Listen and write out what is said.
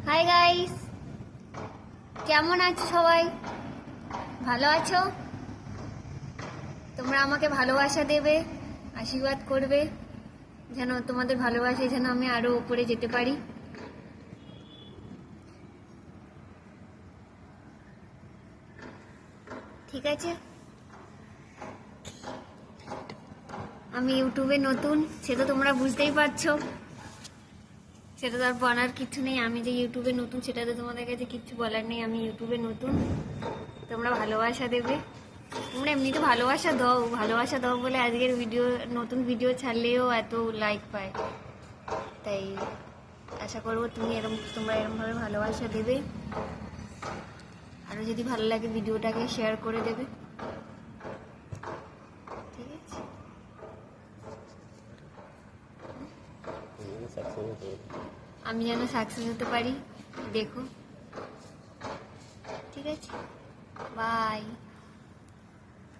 Hi guys, কেমন আছো সবাই? ভালো আছো? তোমরা আমাকে ভালোবাসা দেবে, আশীর্বাদ করবে যেন তোমাদের ভালোবাসায় যেন আমি আরো উপরে যেতে পারি। ঠিক আছে? আমি ইউটিউবে নতুন, সেটা তোমরা বুঝতেই পারছো। সেটা তো আর বলার কিছু নেই, আমি যে ইউটিউবে নতুন সেটা তো তোমাদের কাছে কিচ্ছু বলার নেই। আমি ইউটিউবে নতুন, তোমরা ভালোবাসা দেবে। তোমরা এমনিতে ভালোবাসা দাও বলে আজকের নতুন ভিডিও ছাড়লেও এত লাইক পায়। তাই আশা করবো তোমরা এরমভাবে ভালোবাসা দেবে। আরও যদি ভালো লাগে ভিডিওটাকে শেয়ার করে দেবে। ঠিক আছে? আমি যেন সাকসেস হতে পারি, দেখো। ঠিক আছে, বাই।